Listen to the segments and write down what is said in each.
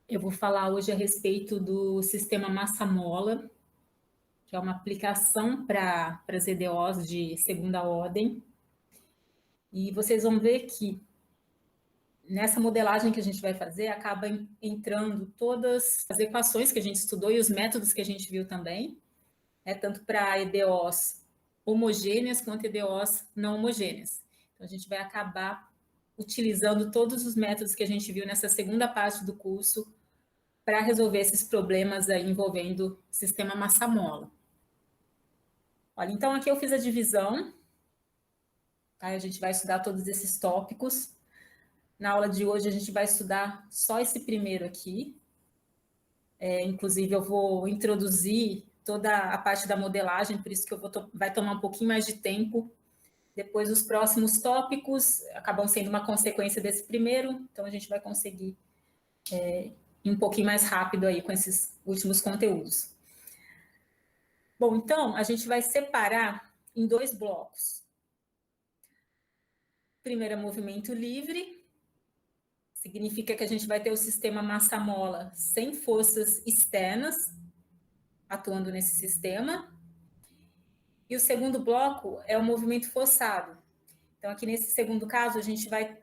Eu vou falar hoje a respeito do sistema massa-mola, que é uma aplicação para as EDOs de segunda ordem. E vocês vão ver que nessa modelagem que a gente vai fazer, acaba entrando todas as equações que a gente estudou e os métodos que a gente viu também, tanto para EDOs homogêneas quanto EDOs não homogêneas. Então, a gente vai acabar utilizando todos os métodos que a gente viu nessa segunda parte do curso para resolver esses problemas aí envolvendo o sistema massa-mola. Olha, então aqui eu fiz a divisão, tá? A gente vai estudar todos esses tópicos. Na aula de hoje a gente vai estudar só esse primeiro aqui. Inclusive eu vou introduzir toda a parte da modelagem, por isso que vai tomar um pouquinho mais de tempo. Depois os próximos tópicos acabam sendo uma consequência desse primeiro, então a gente vai conseguir ir um pouquinho mais rápido aí com esses últimos conteúdos. Bom, então a gente vai separar em dois blocos. Primeiro é movimento livre, significa que a gente vai ter o sistema massa-mola sem forças externas atuando nesse sistema. E o segundo bloco é o movimento forçado. Então, aqui nesse segundo caso, a gente vai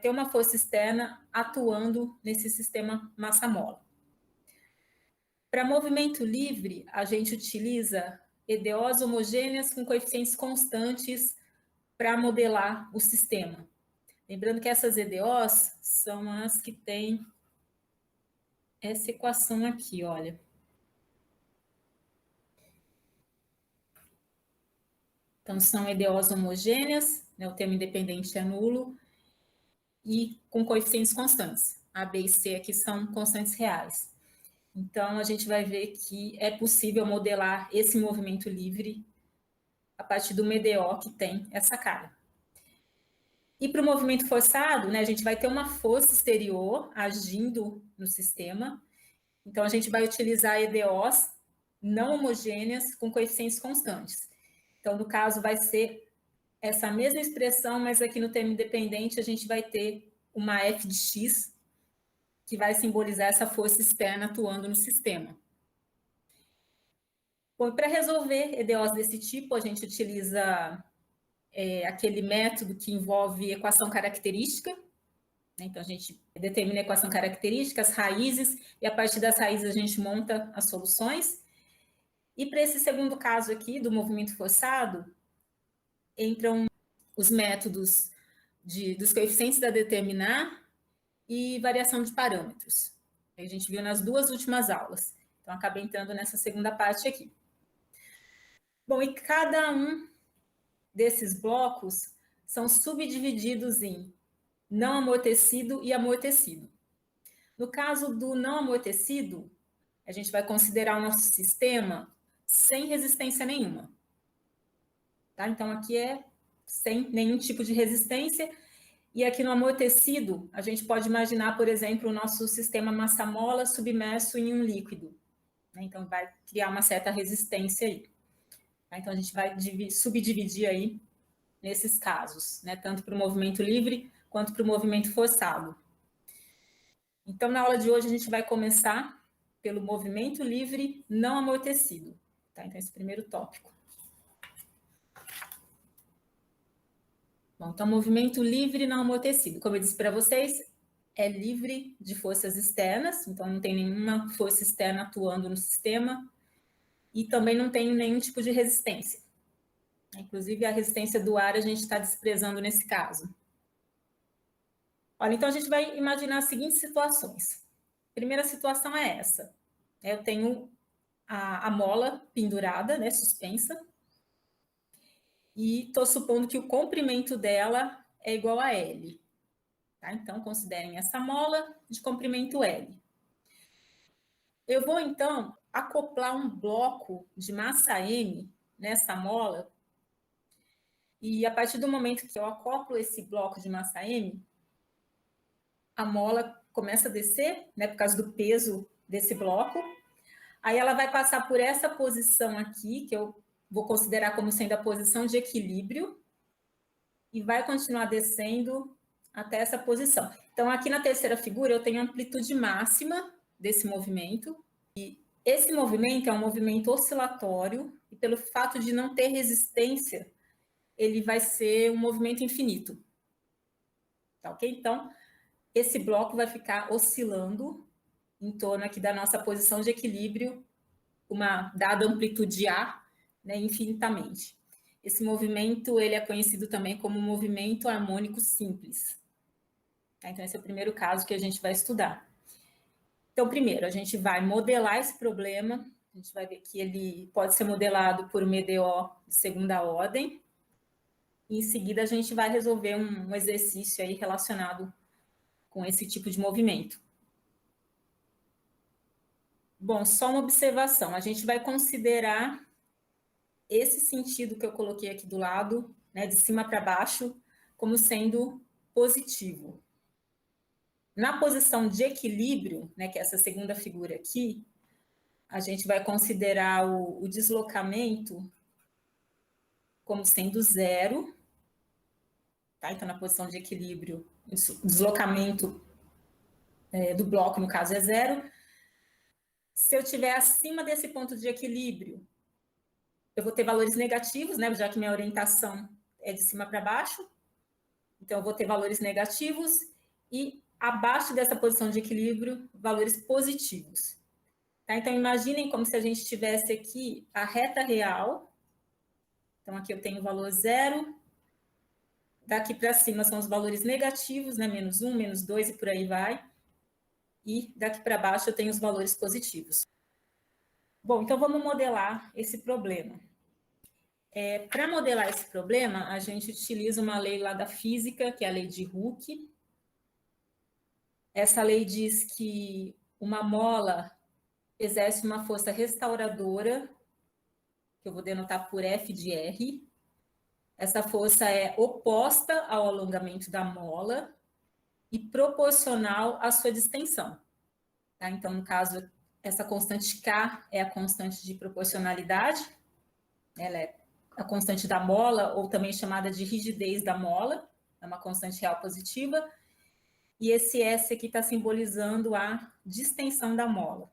ter uma força externa atuando nesse sistema massa-mola. Para movimento livre, a gente utiliza EDOs homogêneas com coeficientes constantes para modelar o sistema. Lembrando que essas EDOs são as que têm essa equação aqui, olha. Então, são EDOs homogêneas, né, o termo independente é nulo, e com coeficientes constantes. A, B e C aqui são constantes reais. Então, a gente vai ver que é possível modelar esse movimento livre a partir do EDO que tem essa cara. E para o movimento forçado, né, a gente vai ter uma força exterior agindo no sistema. Então, a gente vai utilizar EDOs não homogêneas com coeficientes constantes. Então, no caso, vai ser essa mesma expressão, mas aqui no termo independente a gente vai ter uma F de X, que vai simbolizar essa força externa atuando no sistema. Bom, para resolver EDOs desse tipo, a gente utiliza aquele método que envolve equação característica, né? Então, a gente determina a equação característica, as raízes, e a partir das raízes a gente monta as soluções. E para esse segundo caso aqui, do movimento forçado, entram os métodos dos coeficientes da determinar e variação de parâmetros. A gente viu nas duas últimas aulas. Então, acabei entrando nessa segunda parte aqui. Bom, e cada um desses blocos são subdivididos em não amortecido e amortecido. No caso do não amortecido, a gente vai considerar o nosso sistema sem resistência nenhuma. Tá? Então, aqui é sem nenhum tipo de resistência. E aqui no amortecido, a gente pode imaginar, por exemplo, o nosso sistema massa-mola submerso em um líquido. Né? Então, vai criar uma certa resistência aí. Tá? Então, a gente vai subdividir aí nesses casos, né? Tanto para o movimento livre quanto para o movimento forçado. Então, na aula de hoje, a gente vai começar pelo movimento livre não amortecido. Tá? Então, esse primeiro tópico. Bom, então, movimento livre não amortecido. Como eu disse para vocês, é livre de forças externas, então não tem nenhuma força externa atuando no sistema e também não tem nenhum tipo de resistência. Inclusive, a resistência do ar a gente está desprezando nesse caso. Olha, então a gente vai imaginar as seguintes situações. A primeira situação é essa. Eu tenho a mola pendurada, né, suspensa, e estou supondo que o comprimento dela é igual a L. Tá? Então, considerem essa mola de comprimento L. Eu vou, então, acoplar um bloco de massa M nessa mola, e a partir do momento que eu acoplo esse bloco de massa M, a mola começa a descer, né, por causa do peso desse bloco, aí ela vai passar por essa posição aqui, que eu vou considerar como sendo a posição de equilíbrio, e vai continuar descendo até essa posição. Então, aqui na terceira figura, eu tenho amplitude máxima desse movimento, e esse movimento é um movimento oscilatório, e pelo fato de não ter resistência, ele vai ser um movimento infinito. Tá ok? Então, esse bloco vai ficar oscilando em torno aqui da nossa posição de equilíbrio, uma dada amplitude A, né, infinitamente. Esse movimento ele é conhecido também como movimento harmônico simples. Tá? Então, esse é o primeiro caso que a gente vai estudar. Então, primeiro, a gente vai modelar esse problema, a gente vai ver que ele pode ser modelado por uma EDO de segunda ordem, e em seguida a gente vai resolver um exercício aí relacionado com esse tipo de movimento. Bom, só uma observação, a gente vai considerar esse sentido que eu coloquei aqui do lado, né, de cima para baixo, como sendo positivo. Na posição de equilíbrio, né, que é essa segunda figura aqui, a gente vai considerar o deslocamento como sendo zero, tá? Então, na posição de equilíbrio, o deslocamento do bloco, no caso, é zero. Se eu estiver acima desse ponto de equilíbrio, eu vou ter valores negativos, né? Já que minha orientação é de cima para baixo. Então, eu vou ter valores negativos e abaixo dessa posição de equilíbrio, valores positivos. Tá? Então, imaginem como se a gente tivesse aqui a reta real. Então, aqui eu tenho o valor zero. Daqui para cima são os valores negativos, né? Menos 1, menos 2 e por aí vai. E daqui para baixo eu tenho os valores positivos. Bom, então vamos modelar esse problema. Para modelar esse problema, a gente utiliza uma lei lá da física, que é a lei de Hooke. Essa lei diz que uma mola exerce uma força restauradora, que eu vou denotar por F de R. Essa força é oposta ao alongamento da mola e proporcional à sua distensão. Tá? Então, no caso, essa constante K é a constante de proporcionalidade, ela é a constante da mola, ou também chamada de rigidez da mola, é uma constante real positiva, e esse S aqui está simbolizando a distensão da mola.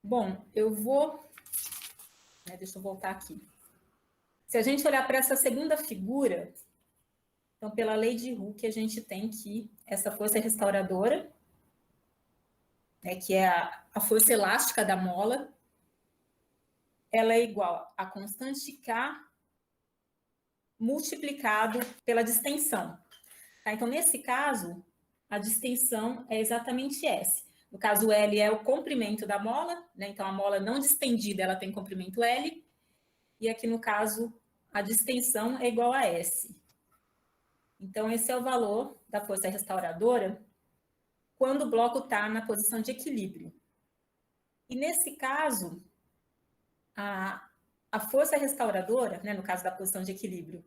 Bom, eu vou... deixa eu voltar aqui. Se a gente olhar para essa segunda figura, então, pela lei de Hooke, a gente tem que essa força restauradora, né, que é a força elástica da mola, ela é igual a constante K multiplicado pela distensão. Tá? Então, nesse caso, a distensão é exatamente S. No caso, L é o comprimento da mola, né? Então, a mola não distendida, ela tem comprimento L. E aqui, no caso, a distensão é igual a S. Então, esse é o valor da força restauradora quando o bloco está na posição de equilíbrio. E, nesse caso, a força restauradora, né, no caso da posição de equilíbrio,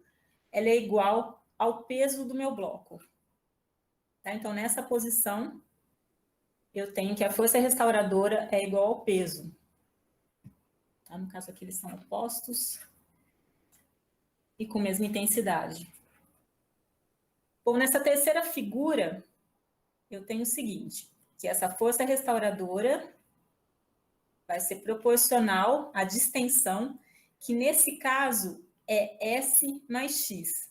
ela é igual ao peso do meu bloco. Tá? Então, nessa posição, eu tenho que a força restauradora é igual ao peso. Tá? No caso aqui, eles são opostos e com mesma intensidade. Bom, nessa terceira figura, eu tenho o seguinte, que essa força restauradora vai ser proporcional à distensão, que nesse caso é S mais X.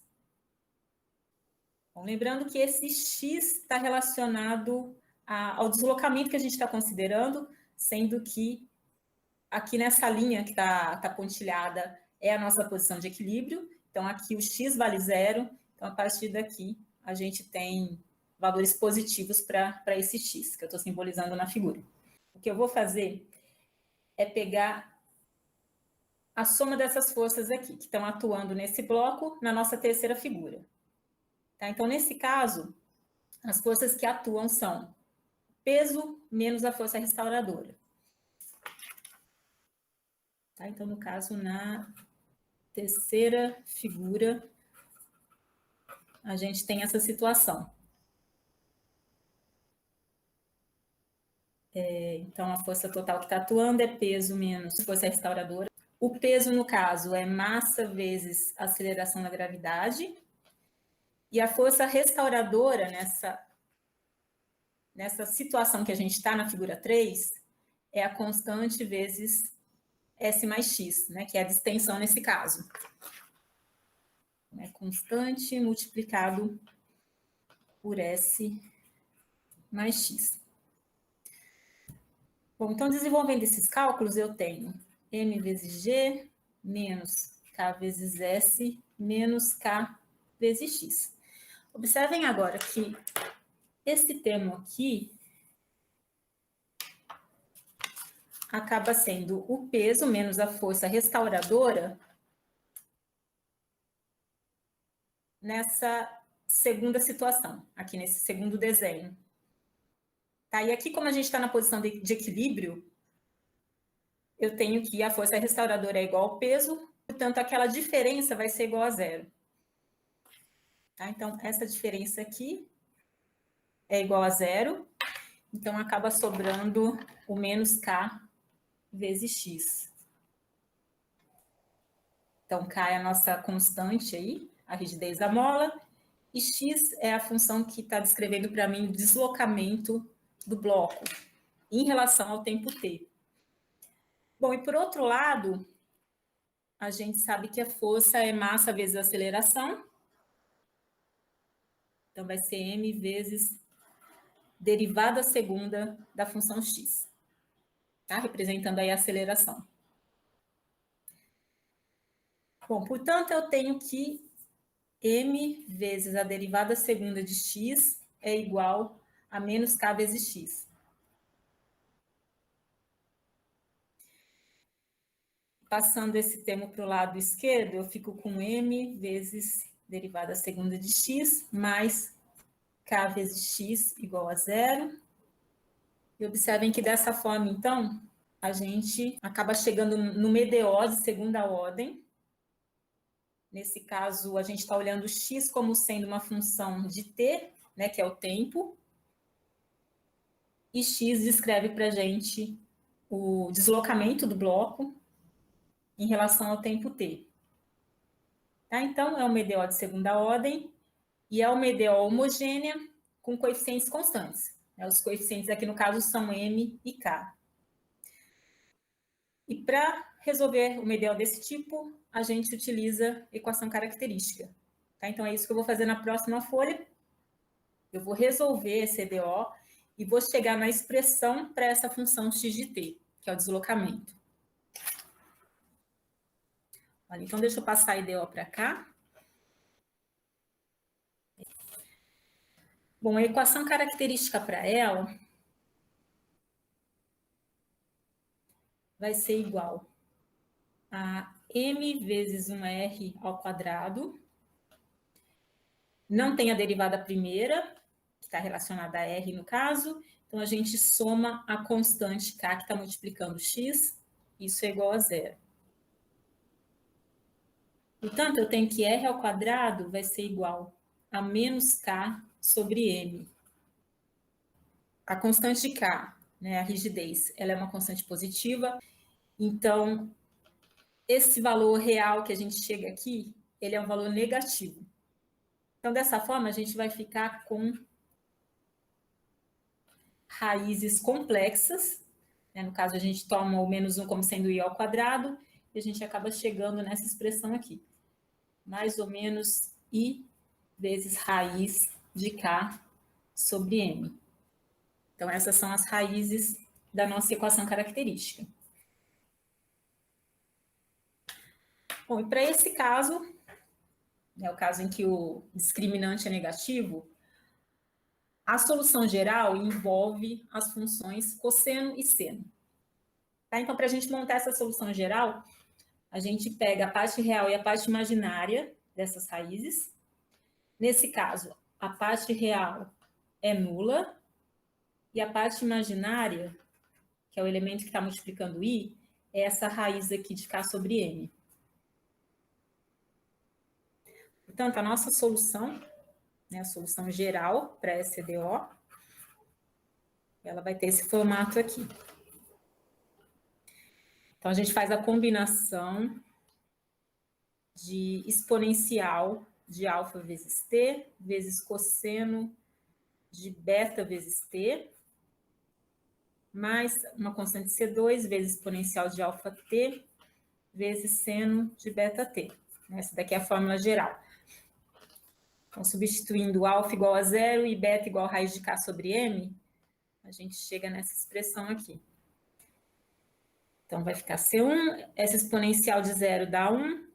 Bom, lembrando que esse X está relacionado ao deslocamento que a gente está considerando, sendo que aqui nessa linha que está pontilhada é a nossa posição de equilíbrio, então aqui o X vale zero, então a partir daqui a gente tem valores positivos para esse X, que eu estou simbolizando na figura. O que eu vou fazer é pegar a soma dessas forças aqui, que estão atuando nesse bloco, na nossa terceira figura. Tá? Então, nesse caso, as forças que atuam são peso menos a força restauradora. Tá? Então, no caso, na terceira figura, a gente tem essa situação. Então, a força total que está atuando é peso menos força restauradora. O peso, no caso, é massa vezes aceleração da gravidade. E a força restauradora, nessa situação que a gente está na figura 3, é a constante vezes S mais X, né, que é a distensão nesse caso. É constante multiplicado por S mais X. Bom, então, desenvolvendo esses cálculos, eu tenho M vezes G menos K vezes S menos K vezes X. Observem agora que esse termo aqui acaba sendo o peso menos a força restauradora nessa segunda situação, aqui nesse segundo desenho. Tá? E aqui, como a gente está na posição de equilíbrio, eu tenho que a força restauradora é igual ao peso, portanto, aquela diferença vai ser igual a zero. Tá? Então, essa diferença aqui é igual a zero, então acaba sobrando o menos K vezes X. Então, K é a nossa constante aí, a rigidez da mola, e X é a função que está descrevendo para mim o deslocamento do bloco em relação ao tempo t. Bom, e por outro lado, a gente sabe que a força é massa vezes aceleração. Então, vai ser m vezes derivada segunda da função x. Tá? Representando aí a aceleração. Bom, portanto, eu tenho que m vezes a derivada segunda de x é igual a menos k vezes x. Passando esse termo para o lado esquerdo, eu fico com m vezes derivada segunda de x mais k vezes x igual a zero. E observem que dessa forma, então, a gente acaba chegando no MDO de segunda ordem. Nesse caso, a gente está olhando x como sendo uma função de t, né, que é o tempo, e x descreve para a gente o deslocamento do bloco em relação ao tempo t. Tá? Então, é uma EDO de segunda ordem e é uma EDO homogênea com coeficientes constantes. Os coeficientes aqui, no caso, são m e k. E para resolver uma EDO desse tipo, a gente utiliza equação característica. Tá? Então, é isso que eu vou fazer na próxima folha. Eu vou resolver esse EDO e vou chegar na expressão para essa função x de t, que é o deslocamento. Olha, então, deixa eu passar a EDO para cá. Bom, a equação característica para ela vai ser igual a m vezes 1r ao quadrado. Não tem a derivada primeira, que está relacionada a r no caso, então a gente soma a constante k, que está multiplicando x, isso é igual a zero. Portanto, eu tenho que r ao quadrado vai ser igual a menos k sobre m. A constante k, né, a rigidez, ela é uma constante positiva, então esse valor real que a gente chega aqui, ele é um valor negativo. Então, dessa forma, a gente vai ficar com raízes complexas, né? No caso, a gente toma o menos 1 como sendo i ao quadrado, e a gente acaba chegando nessa expressão aqui. Mais ou menos i vezes raiz de k sobre m. Então, essas são as raízes da nossa equação característica. Bom, e para esse caso, o caso em que o discriminante é negativo, a solução geral envolve as funções cosseno e seno. Tá? Então, para a gente montar essa solução geral, a gente pega a parte real e a parte imaginária dessas raízes. Nesse caso, a parte real é nula e a parte imaginária, que é o elemento que está multiplicando i, é essa raiz aqui de k sobre m. Portanto, a nossa solução, né, a solução geral para essa EDO, ela vai ter esse formato aqui. Então, a gente faz a combinação de exponencial de alfa vezes t, vezes cosseno de beta vezes t, mais uma constante C2 vezes exponencial de alfa t, vezes seno de beta t. Essa daqui é a fórmula geral. Então, substituindo alfa igual a zero e beta igual a raiz de k sobre m, a gente chega nessa expressão aqui. Então, vai ficar C1, essa exponencial de zero dá 1,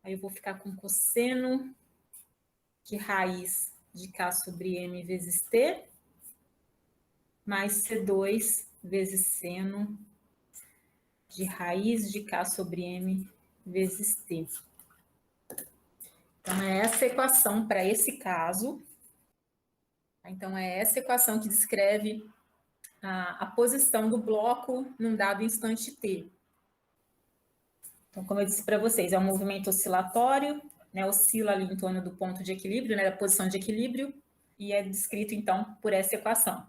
aí eu vou ficar com cosseno de raiz de k sobre m vezes t, mais C2 vezes seno de raiz de k sobre m vezes t. Então, é essa equação para esse caso. Então, é essa equação que descreve a posição do bloco num dado instante t. Então, como eu disse para vocês, é um movimento oscilatório, né, oscila ali em torno do ponto de equilíbrio, né, da posição de equilíbrio, e é descrito, então, por essa equação.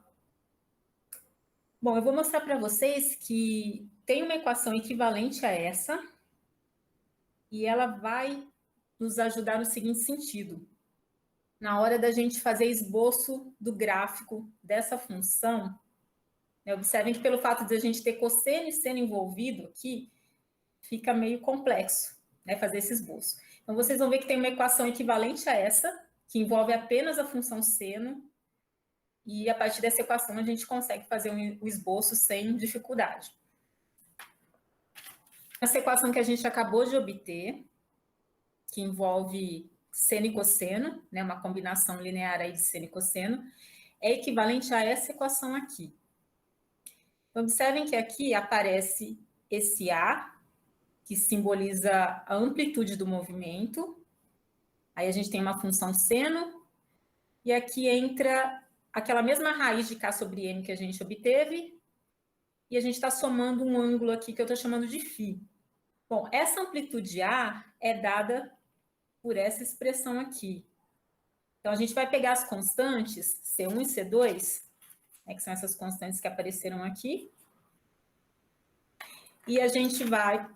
Bom, eu vou mostrar para vocês que tem uma equação equivalente a essa, e ela vai nos ajudar no seguinte sentido. Na hora da gente fazer esboço do gráfico dessa função, né, observem que pelo fato de a gente ter cosseno e seno envolvido aqui, fica meio complexo, né, fazer esse esboço. Então, vocês vão ver que tem uma equação equivalente a essa, que envolve apenas a função seno, e a partir dessa equação a gente consegue fazer o esboço sem dificuldade. Essa equação que a gente acabou de obter, que envolve seno e cosseno, né, uma combinação linear aí de seno e cosseno, é equivalente a essa equação aqui. Então, observem que aqui aparece esse A, que simboliza a amplitude do movimento. Aí a gente tem uma função seno, e aqui entra aquela mesma raiz de k sobre m que a gente obteve, e a gente está somando um ângulo aqui que eu estou chamando de φ. Bom, essa amplitude A é dada por essa expressão aqui. Então, a gente vai pegar as constantes, C1 e C2, né, que são essas constantes que apareceram aqui, e a gente vai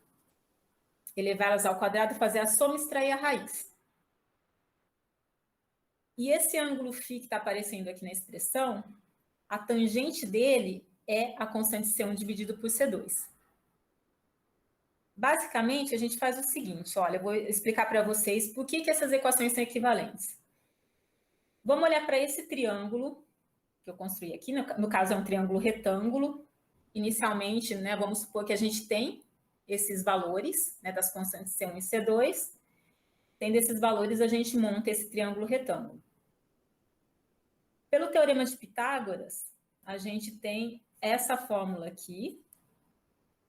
elevá-las ao quadrado e fazer a soma e extrair a raiz. E esse ângulo φ que está aparecendo aqui na expressão, a tangente dele é a constante C1 dividido por C2. Basicamente, a gente faz o seguinte, olha, eu vou explicar para vocês por que essas equações são equivalentes. Vamos olhar para esse triângulo que eu construí aqui, no caso é um triângulo retângulo. Inicialmente, né, vamos supor que a gente tem esses valores, né, das constantes C1 e C2. Tendo esses valores, a gente monta esse triângulo retângulo. Pelo teorema de Pitágoras, a gente tem essa fórmula aqui.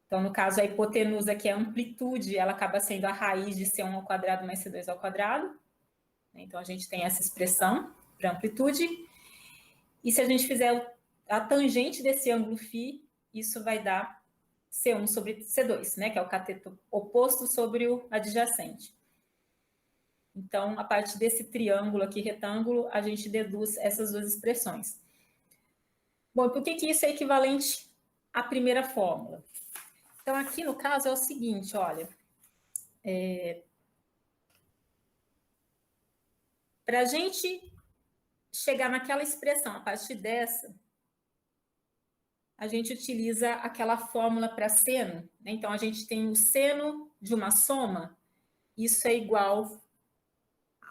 Então, no caso, a hipotenusa, que é a amplitude, ela acaba sendo a raiz de C1 ao quadrado mais C2 ao quadrado. Então, a gente tem essa expressão para amplitude. E se a gente fizer a tangente desse ângulo φ, isso vai dar C1 sobre C2, né? Que é o cateto oposto sobre o adjacente. Então, a partir desse triângulo aqui, retângulo, a gente deduz essas duas expressões. Bom, por que isso é equivalente à primeira fórmula? Então, aqui no caso é o seguinte, olha. Para a gente chegar naquela expressão, a partir dessa, a gente utiliza aquela fórmula para seno, né? Então, a gente tem o seno de uma soma, isso é igual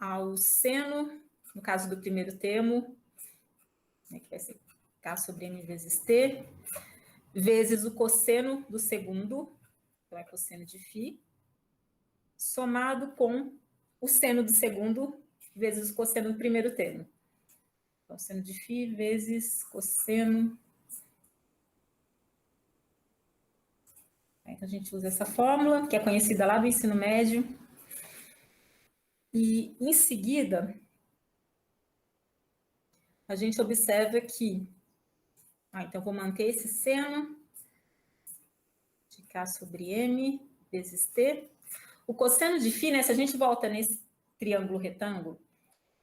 ao seno, no caso do primeiro termo, né, que vai ser k sobre m vezes t, vezes o cosseno do segundo, então é cosseno de φ, somado com o seno do segundo vezes o cosseno do primeiro termo. Então, seno de φ vezes cosseno. Então, a gente usa essa fórmula, que é conhecida lá do ensino médio. E, em seguida, a gente observa que... então, vou manter esse seno de k sobre m vezes t. O cosseno de φ, né, se a gente volta nesse triângulo retângulo,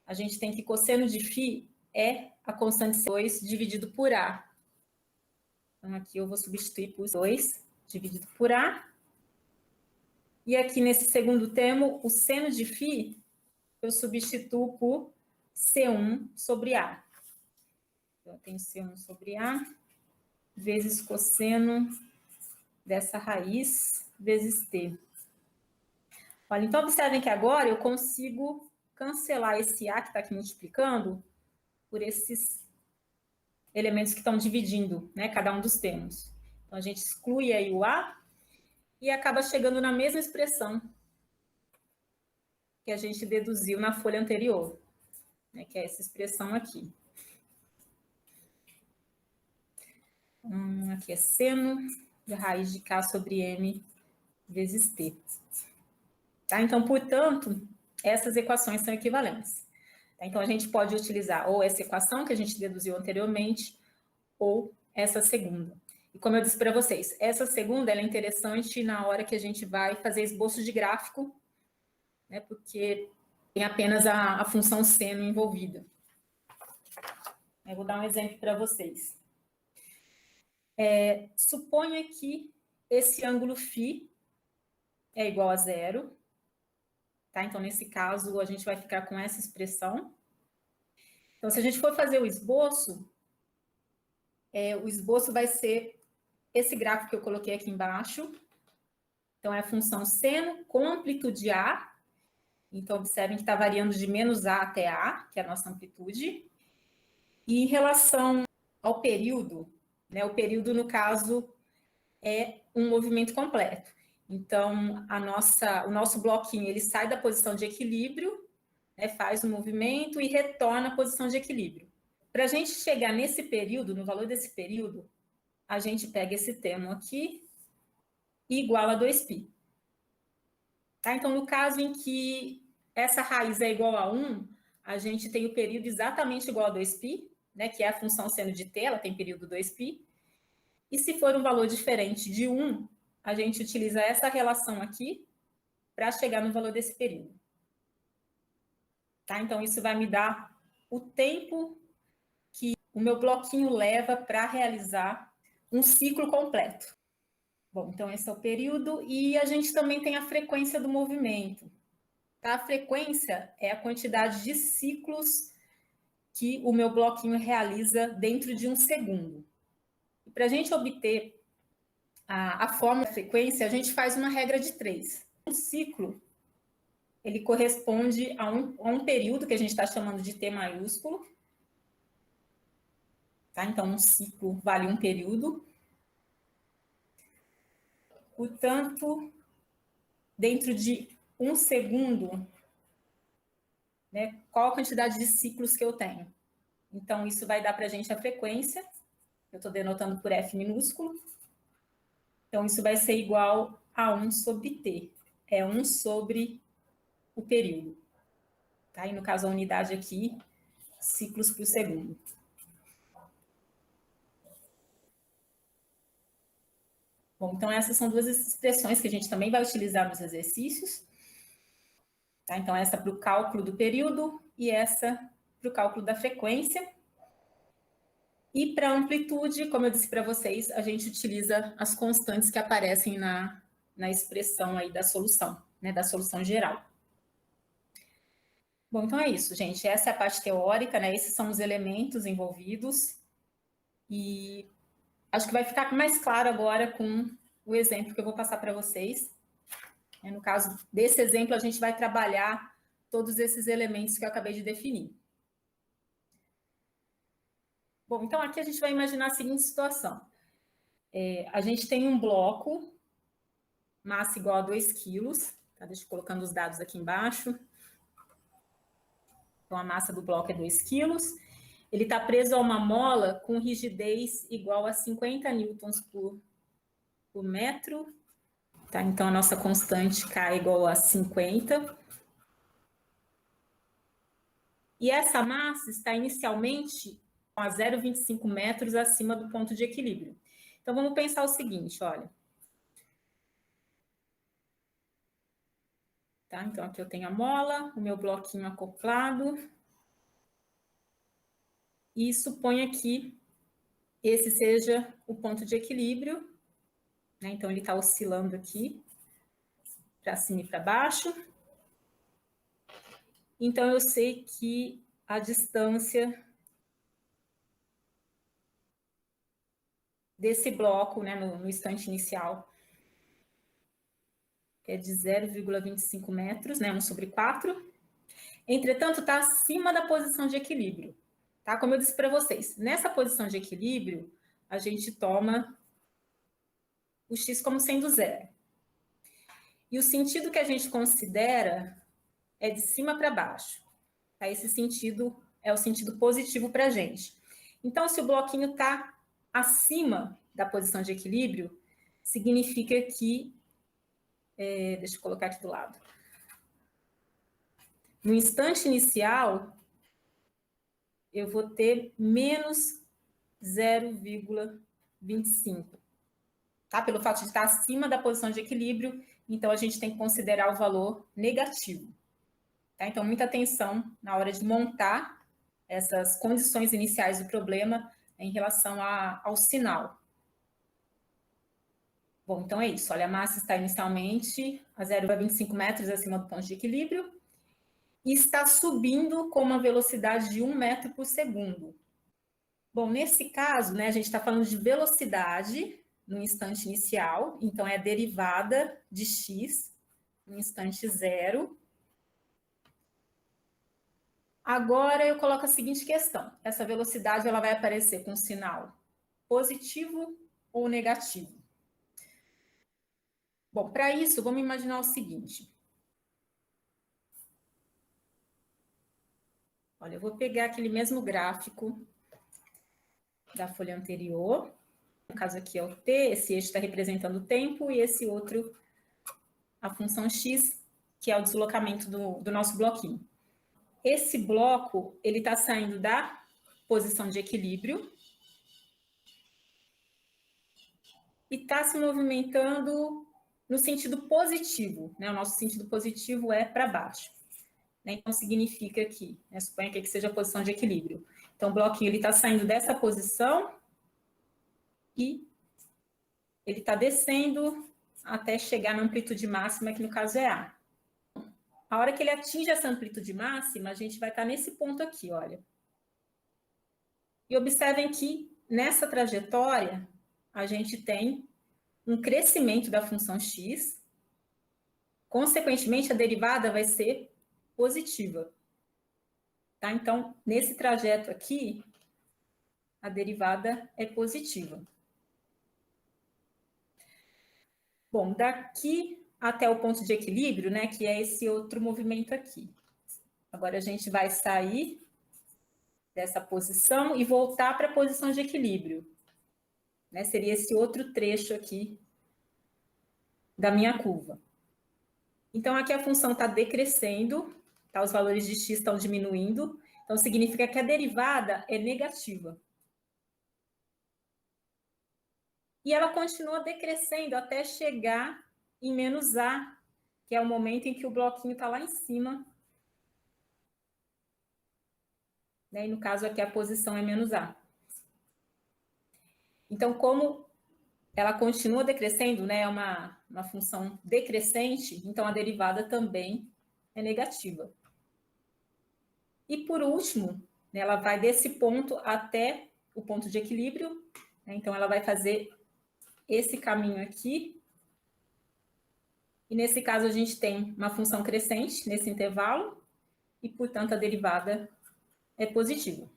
a gente tem que cosseno de φ é a constante C2 dividido por A. Então, aqui eu vou substituir por 2 dividido por A. E aqui nesse segundo termo, o seno de φ eu substituo por C1 sobre A. Então, eu tenho C1 sobre A, vezes cosseno dessa raiz, vezes T. Olha, então, observem que agora eu consigo cancelar esse A que está aqui multiplicando por esses elementos que estão dividindo, né, cada um dos termos. Então, a gente exclui aí o A e acaba chegando na mesma expressão que a gente deduziu na folha anterior, né, que é essa expressão aqui. Aqui é seno de raiz de K sobre M vezes T. Tá? Então, portanto, essas equações são equivalentes. Tá? Então, a gente pode utilizar ou essa equação que a gente deduziu anteriormente, ou essa segunda. E como eu disse para vocês, essa segunda ela é interessante na hora que a gente vai fazer esboço de gráfico, né, porque tem apenas a função seno envolvida. Eu vou dar um exemplo para vocês. Suponha que esse ângulo φ é igual a zero. Tá? Então, nesse caso, a gente vai ficar com essa expressão. Então, se a gente for fazer o esboço vai ser esse gráfico que eu coloquei aqui embaixo. Então, é a função seno com amplitude A. Então, observem que está variando de menos A até A, que é a nossa amplitude. E em relação ao período, né, o período, no caso, é um movimento completo. Então, o nosso bloquinho ele sai da posição de equilíbrio, né, faz o movimento e retorna à posição de equilíbrio. Para a gente chegar nesse período, no valor desse período, a gente pega esse termo aqui e iguala a 2π. Tá? Então, no caso em que essa raiz é igual a 1, a gente tem o período exatamente igual a 2π, né, que é a função seno de t, ela tem período 2π. E se for um valor diferente de 1, a gente utiliza essa relação aqui para chegar no valor desse período. Tá? Então, isso vai me dar o tempo que o meu bloquinho leva para realizar um ciclo completo. Bom, então esse é o período e a gente também tem a frequência do movimento. Tá? A frequência é a quantidade de ciclos que o meu bloquinho realiza dentro de um segundo. E para a gente obter a fórmula da frequência, a gente faz uma regra de 3. Um ciclo, ele corresponde a um período que a gente está chamando de T maiúsculo. Tá? Então, um ciclo vale um período. Portanto, dentro de um segundo, né, qual a quantidade de ciclos que eu tenho? Então, isso vai dar para a gente a frequência. Eu estou denotando por F minúsculo. Então, isso vai ser igual a 1 sobre T. É 1 sobre o período. Tá? E no caso, a unidade aqui, ciclos por segundo. Bom, então essas são duas expressões que a gente também vai utilizar nos exercícios. Tá? Então, essa para o cálculo do período e essa para o cálculo da frequência. E para amplitude, como eu disse para vocês, a gente utiliza as constantes que aparecem na expressão aí da solução, né, da solução geral. Bom, então é isso, gente. Essa é a parte teórica, né? Esses são os elementos envolvidos. E acho que vai ficar mais claro agora com o exemplo que eu vou passar para vocês. No caso desse exemplo, a gente vai trabalhar todos esses elementos que eu acabei de definir. Bom, então aqui a gente vai imaginar a seguinte situação. A gente tem um bloco, massa igual a 2 quilos. Tá? Deixa eu colocando os dados aqui embaixo. Então, a massa do bloco é 2 quilos. Ele está preso a uma mola com rigidez igual a 50 newtons por metro. Tá? Então, a nossa constante K é igual a 50. E essa massa está inicialmente a 0,25 metros acima do ponto de equilíbrio. Então, vamos pensar o seguinte, olha. Tá? Então, aqui eu tenho a mola, o meu bloquinho acoplado. E suponha que esse seja o ponto de equilíbrio. Né? Então, ele está oscilando aqui, para cima e para baixo. Então, eu sei que a distância desse bloco, né, no instante inicial, que é de 0,25 metros, né, 1 sobre 4. Entretanto, está acima da posição de equilíbrio. Tá? Como eu disse para vocês, nessa posição de equilíbrio, a gente toma o x como sendo zero. E o sentido que a gente considera é de cima para baixo. Tá? Esse sentido é o sentido positivo para a gente. Então, se o bloquinho está acima da posição de equilíbrio, significa que... deixa eu colocar aqui do lado. No instante inicial, eu vou ter menos 0,25. Tá? Pelo fato de estar acima da posição de equilíbrio, então a gente tem que considerar o valor negativo. Tá? Então, muita atenção na hora de montar essas condições iniciais do problema em relação ao sinal. Bom, então é isso. Olha, a massa está inicialmente a 0,25 metros acima do ponto de equilíbrio e está subindo com uma velocidade de 1 metro por segundo. Bom, nesse caso, né, a gente está falando de velocidade no instante inicial, então é a derivada de x no instante zero. Agora eu coloco a seguinte questão: essa velocidade ela vai aparecer com sinal positivo ou negativo? Bom, para isso, vamos imaginar o seguinte. Olha, eu vou pegar aquele mesmo gráfico da folha anterior. No caso aqui é o t, esse eixo está representando o tempo, e esse outro, a função x, que é o deslocamento do nosso bloquinho. Esse bloco, ele está saindo da posição de equilíbrio e está se movimentando no sentido positivo, né? O nosso sentido positivo é para baixo. Né? Então, significa que, né, suponha que aqui seja a posição de equilíbrio. Então, o bloquinho está saindo dessa posição e ele está descendo até chegar na amplitude máxima, que no caso é A. A hora que ele atinge essa amplitude máxima, a gente vai estar nesse ponto aqui, olha. E observem que, nessa trajetória, a gente tem um crescimento da função x, consequentemente, a derivada vai ser positiva. Tá? Então, nesse trajeto aqui, a derivada é positiva. Bom, daqui até o ponto de equilíbrio, né, que é esse outro movimento aqui. Agora a gente vai sair dessa posição e voltar para a posição de equilíbrio. Né, seria esse outro trecho aqui da minha curva. Então, aqui a função está decrescendo, tá? Os valores de x estão diminuindo, então significa que a derivada é negativa. E ela continua decrescendo até chegar em menos a, que é o momento em que o bloquinho está lá em cima. Né? E no caso aqui a posição é menos a. Então, como ela continua decrescendo, né? É uma função decrescente, então a derivada também é negativa. E por último, né, ela vai desse ponto até o ponto de equilíbrio, né? Então ela vai fazer esse caminho aqui. E nesse caso a gente tem uma função crescente nesse intervalo e, portanto, a derivada é positiva.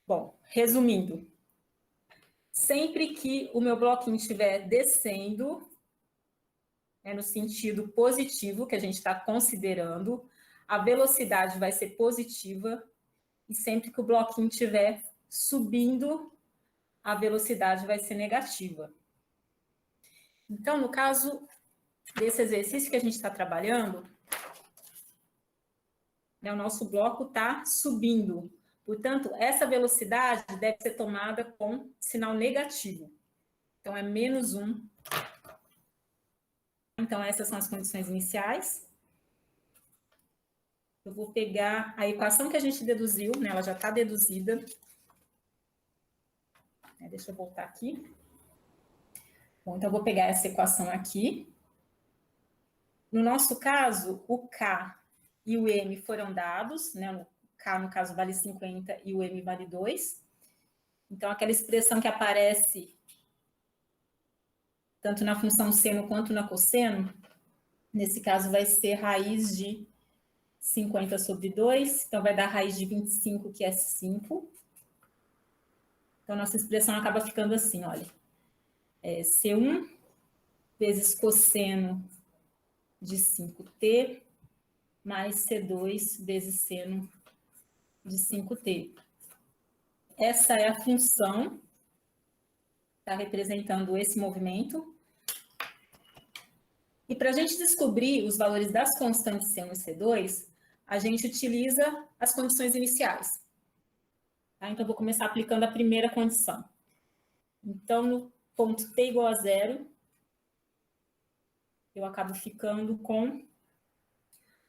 Bom, resumindo, sempre que o meu bloquinho estiver descendo, né, no sentido positivo que a gente está considerando, a velocidade vai ser positiva, e sempre que o bloquinho estiver subindo, a velocidade vai ser negativa. Então, no caso desse exercício que a gente está trabalhando, né, o nosso bloco está subindo. Portanto, essa velocidade deve ser tomada com sinal negativo. Então, é menos 1. Então, essas são as condições iniciais. Eu vou pegar a equação que a gente deduziu, né, ela já está deduzida. Deixa eu voltar aqui. Bom, então, eu vou pegar essa equação aqui. No nosso caso, o K e o M foram dados, né? O K, no caso, vale 50 e o M vale 2. Então, aquela expressão que aparece tanto na função seno quanto na cosseno, nesse caso vai ser raiz de 50 sobre 2, então vai dar raiz de 25, que é 5. Então, nossa expressão acaba ficando assim, olha. C1 vezes cosseno de 5t mais C2 vezes seno de 5t. Essa é a função, está representando esse movimento. E para a gente descobrir os valores das constantes C1 e C2, a gente utiliza as condições iniciais. Tá? Então, vou começar aplicando a primeira condição. Então, no ponto t igual a 0, eu acabo ficando com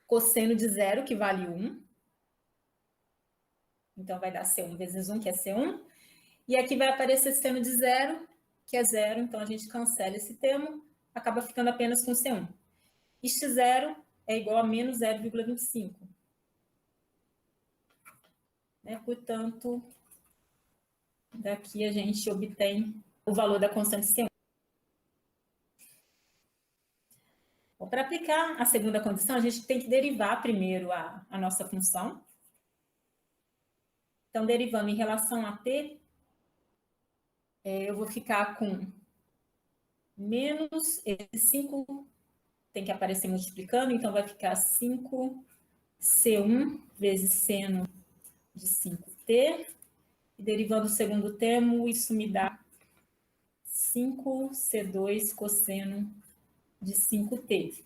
cosseno de 0, que vale 1. Então, vai dar C1 vezes 1, que é C1. E aqui vai aparecer seno de 0, que é 0. Então, a gente cancela esse termo, acaba ficando apenas com C1. E x0 é igual a menos 0,25. Portanto, daqui a gente obtém o valor da constante C1. Para aplicar a segunda condição, a gente tem que derivar primeiro a nossa função. Então, derivando em relação a t, eu vou ficar com menos esse 5, tem que aparecer multiplicando, então vai ficar 5C1 vezes seno de 5t, e derivando o segundo termo, isso me dá 5C2 cosseno de 5t.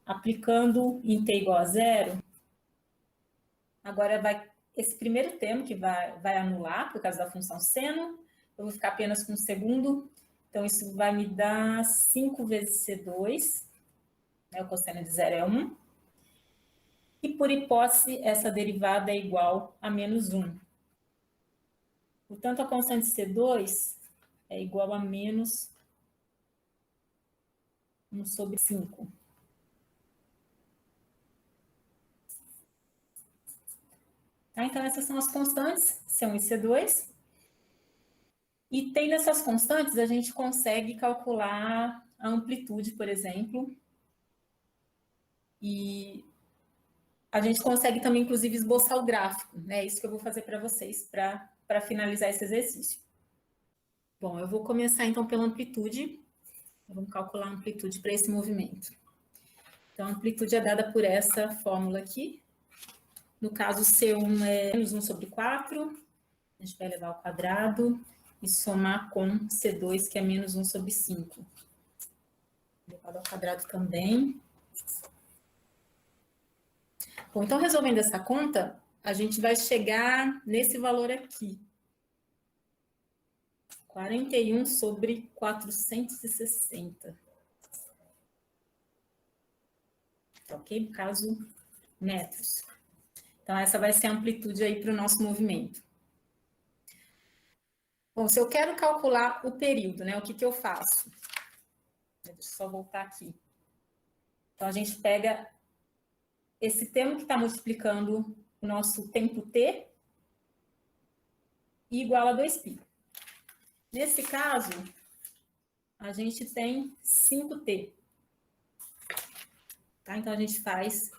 Aplicando em t igual a 0, agora vai esse primeiro termo que vai anular por causa da função seno, eu vou ficar apenas com o segundo, então isso vai me dar 5 vezes C2, o cosseno de 0 é 1, e por hipótese essa derivada é igual a menos 1. Portanto, a constante C2 é igual a menos 1 sobre 5. Tá? Então, essas são as constantes, C1 e C2. E tendo essas constantes, a gente consegue calcular a amplitude, por exemplo. E a gente consegue também, inclusive, esboçar o gráfico. É isso que eu vou fazer para vocês, para finalizar esse exercício. Bom, eu vou começar, então, pela amplitude. Vamos calcular a amplitude para esse movimento. Então, a amplitude é dada por essa fórmula aqui. No caso, C1 é menos 1 sobre 4. A gente vai levar ao quadrado e somar com C2, que é menos 1 sobre 5. Levado ao quadrado também. Bom, então, resolvendo essa conta, a gente vai chegar nesse valor aqui. 41 sobre 460. Ok? No caso, metros. Então, essa vai ser a amplitude aí para o nosso movimento. Bom, se eu quero calcular o período, o que eu faço? Deixa eu só voltar aqui. Então, a gente pega esse termo que está multiplicando o nosso tempo t e igual a 2π. Nesse caso, a gente tem 5t. Tá? Então, a gente faz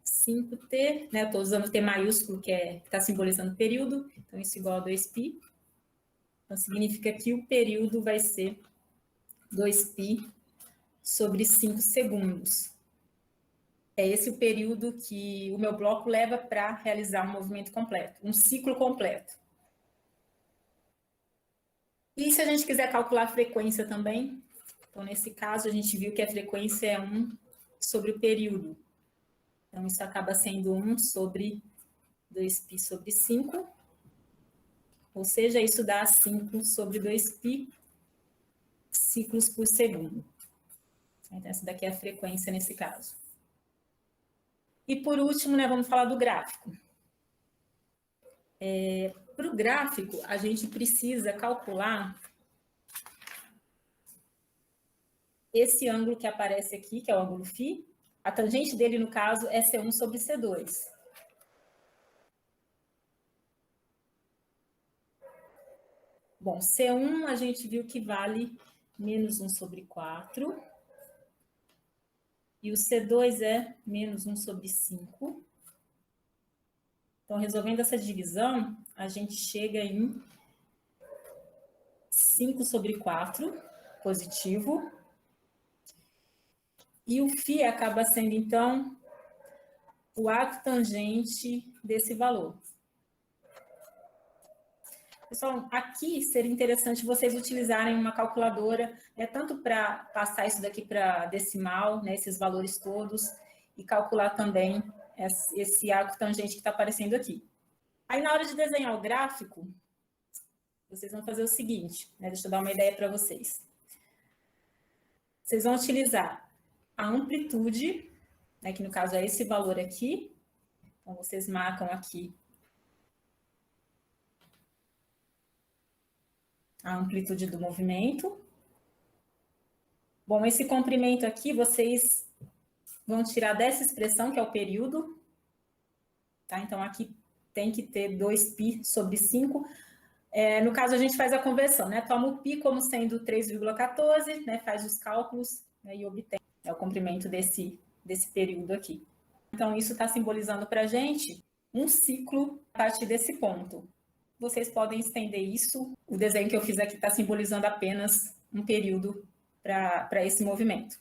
5t, estou usando t maiúsculo, que está simbolizando período, então isso igual a 2π. Então, significa que o período vai ser 2π sobre 5 segundos. É esse o período que o meu bloco leva para realizar um movimento completo, um ciclo completo. E se a gente quiser calcular a frequência também, então, nesse caso, a gente viu que a frequência é 1 sobre o período. Então, isso acaba sendo 1 sobre 2π sobre 5, ou seja, isso dá 5 sobre 2π ciclos por segundo. Então, essa daqui é a frequência nesse caso. E por último, vamos falar do gráfico. Para o gráfico, a gente precisa calcular esse ângulo que aparece aqui, que é o ângulo φ. A tangente dele, no caso, é C1 sobre C2. Bom, C1 a gente viu que vale menos 1 sobre 4. E o C2 é menos 1 sobre 5. Então, resolvendo essa divisão, a gente chega em 5 sobre 4, positivo. E o φ acaba sendo, então, o arco tangente desse valor. Pessoal, aqui seria interessante vocês utilizarem uma calculadora, tanto para passar isso daqui para decimal, né, esses valores todos, e calcular também esse arco tangente que está aparecendo aqui. Aí, na hora de desenhar o gráfico, vocês vão fazer o seguinte, né, deixa eu dar uma ideia para vocês. Vocês vão utilizar a amplitude, né, que no caso é esse valor aqui. Então, vocês marcam aqui a amplitude do movimento. Bom, esse comprimento aqui, vocês vão tirar dessa expressão, que é o período. Tá? Então, aqui tem que ter 2π sobre 5. No caso, a gente faz a conversão, né? Toma o π como sendo 3,14, né? Faz os cálculos, né? E obtém o comprimento desse período aqui. Então, isso está simbolizando para a gente um ciclo a partir desse ponto. Vocês podem estender isso. O desenho que eu fiz aqui está simbolizando apenas um período para esse movimento.